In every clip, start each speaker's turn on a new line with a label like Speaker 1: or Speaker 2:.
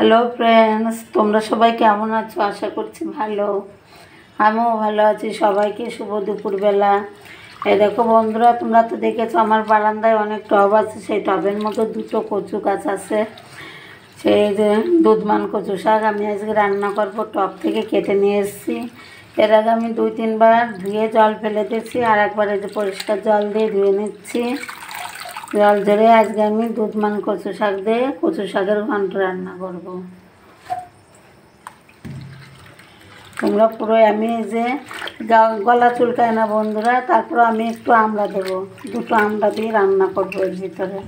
Speaker 1: Hello friends, তোমরা সবাই কেমন আছো? আশা করছি ভালো। আমিও ভালো আছি। সবাইকে শুভ দুপুরবেলা। এই দেখো বন্ধুরা, তোমরা তো দেখেছো আমার বারান্দায় অনেক টব আছে। সেই টবের মধ্যে দুটো কচু গাছ আছে। সেই যে দুধমান কচু শাক আমি আজকে রান্না করবো। টব থেকে কেটে নিয়ে এসেছি। এর আগে আমি 2-3 বার ধুয়ে জল ফেলে দিচ্ছি, আর একবার এই যে পরিষ্কার জল দিয়ে ধুয়ে নিচ্ছি। জল ধরে আজকে আমি দুধমান কচু শাক দিয়ে কচু শাকের ঘন্ট রান্না করব। তোমরা পুরো আমি যে গলা চুলকায় না বন্ধুরা, তারপর আমি একটু আমড়া দেবো। 2টো আমড়া দিয়ে রান্না করবো। এর ভিতরে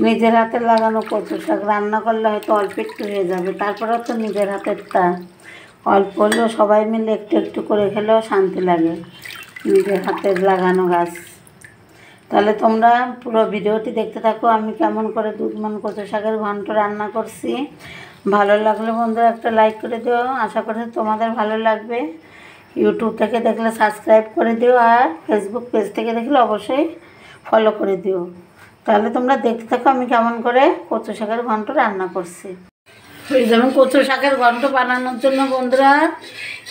Speaker 1: নিজের হাতে লাগানো কচু শাক রান্না করলে হয়তো অল্প একটু হয়ে যাবে, তারপরেও তো নিজের হাতেরটা অল্প হলেও সবাই মিলে একটু একটু করে খেলেও শান্তি লাগে। নিজের হাতের লাগানো গাছ। তাহলে তোমরা পুরো ভিডিওটি দেখতে থাকো, আমি কেমন করে দুধমান কচু শাকের ঘন্ট রান্না করছি। ভালো লাগলে বন্ধুরা একটা লাইক করে দিও। আশা করি তোমাদের ভালো লাগবে। ইউটিউব থেকে দেখলে সাবস্ক্রাইব করে দিও, আর ফেসবুক পেজ থেকে দেখলে অবশ্যই ফলো করে দিও। তাহলে তোমরা দেখতে থাকো আমি কেমন করে কচু শাকের ঘন্ট রান্না করছি। যেমন কচু শাকের ঘন্ট বানানোর জন্য বন্ধুরা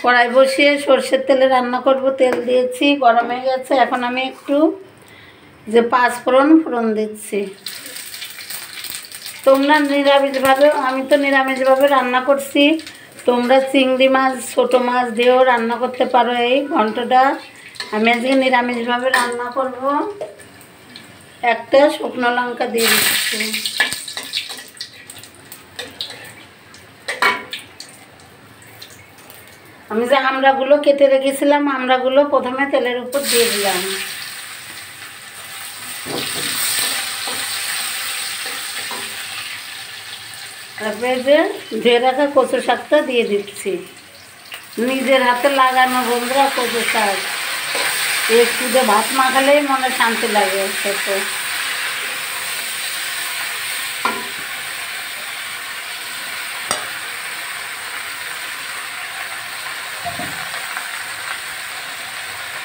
Speaker 1: কড়াই বসিয়ে সর্ষের তেলে রান্না করব। তেল দিয়েছি, গরম হয়ে গেছে। এখন আমি একটু যে 5 ফোড়ন দিচ্ছি। তোমরা নিরামিষভাবে, আমি তো নিরামিষভাবে রান্না করছি, তোমরা চিংড়ি মাছ ছোটো মাছ দিয়েও রান্না করতে পারো এই ঘন্টটা। আমি আজকে নিরামিষভাবে রান্না করব। একটা শুকনো লঙ্কা দিয়ে দিচ্ছি। আমি যে আমড়াগুলো কেটে রেখেছিলাম, আমড়াগুলো প্রথমে তেলের উপর দিয়ে দিলাম। তারপরে যে ধুয়ে রাখা কচু শাকটা দিয়ে দিচ্ছি। নিজের হাতে লাগানো বন্ধুরা কচু শাক, একটু যে ভাত মাখালেই মনে শান্তি লাগে খেতে।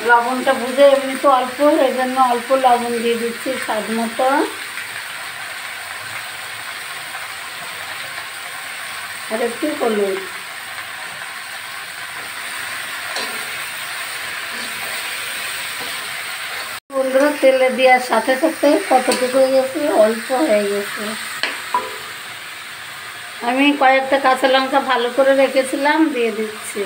Speaker 1: লবণটা বুঝে, এমনি তো অল্প, এই জন্য অল্প লবণ দিয়ে দিচ্ছি স্বাদ মতো। আর একটু হলুদ। বন্ধুরা তেলে দেওয়ার সাথে সাথে কতটুকু হয়ে গেছে, অল্প হয়ে গেছে। আমি কয়েকটা কাঁচা লঙ্কা ভালো করে রেখেছিলাম, দিয়ে দিচ্ছি।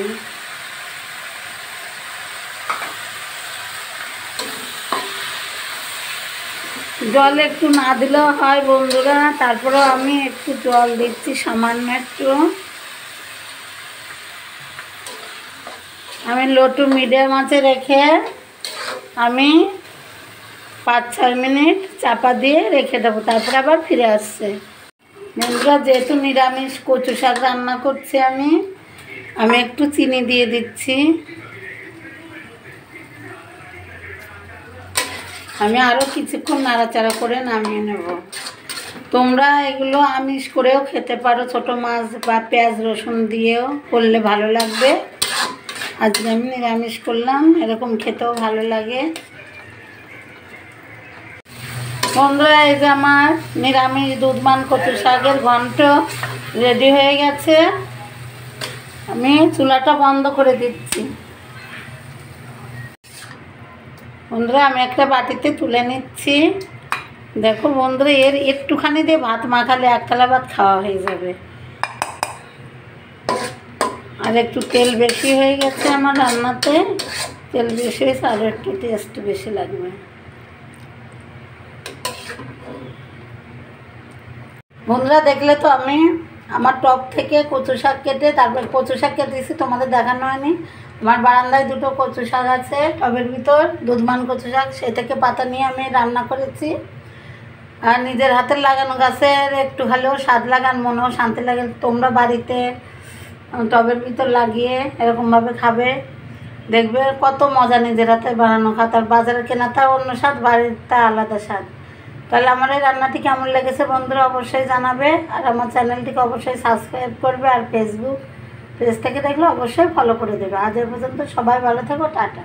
Speaker 1: জল একটু না দিলেও হয় বন্ধুরা, তারপরেও আমি একটু জল দিচ্ছি সামান্য একটু। আমি লো টু মিডিয়াম আঁচে রেখে আমি 5-6 মিনিট চাপা দিয়ে রেখে দেবো, তারপরে আবার ফিরে আসছে। বন্ধুরা যেহেতু নিরামিষ কচু শাক রান্না করছি আমি একটু চিনি দিয়ে দিচ্ছি। আমি আরও কিছুক্ষণ নাড়াচাড়া করে নামিয়ে নেব। তোমরা এগুলো আমিষ করেও খেতে পারো, ছোটো মাছ বা পেঁয়াজ রসুন দিয়েও করলে ভালো লাগবে। আজকে আমি নিরামিষ করলাম, এরকম খেতেও ভালো লাগে। বন্ধুরা এই যে আমার নিরামিষ দুধমান কচু শাকের ঘন্ট রেডি হয়ে গেছে। আমি চুলাটা বন্ধ করে দিচ্ছি। বন্ধুরা আমি একটা বাটিতে তুলে নিচ্ছি। দেখো বন্ধুরা, এর একটুখানি দিয়ে ভাত মাখালে 1 থালা ভাত খাওয়া হয়ে যাবে। আর একটু তেল বেশি হয়ে গেছে আমার রান্নাতে, তেল বেশি হয়েছে, আরও একটু টেস্ট বেশি লাগবে। বন্ধুরা দেখলে তো আমি আমার টব থেকে কচু শাক কেটে, তারপর কচু শাক কেটেছি, তোমাদের দেখানো হয়নি। আমার বারান্দায় 2টো কচু শাক আছে টবের ভিতর, দুধমান কচু শাক, সে থেকে পাতা নিয়ে আমি রান্না করেছি। আর নিজের হাতের লাগানো গাছের একটু হলেও স্বাদ লাগান, মনেও শান্তি লাগে। তোমরা বাড়িতে টবের ভিতর লাগিয়ে এরকমভাবে খাবে, দেখবে কত মজা নিজের হাতে বানানো খাত। আর বাজারে কেনাটা অন্য স্বাদ, বাড়িরটা আলাদা স্বাদ। তাহলে আমার এই রান্নাটি কেমন লেগেছে বন্ধুরা অবশ্যই জানাবে, আর আমার চ্যানেলটিকে অবশ্যই সাবস্ক্রাইব করবে, আর ফেসবুক পেজ থেকে দেখলে অবশ্যই ফলো করে দেবে। আজ এ পর্যন্ত সবাই ভালো থাকো, টাটা।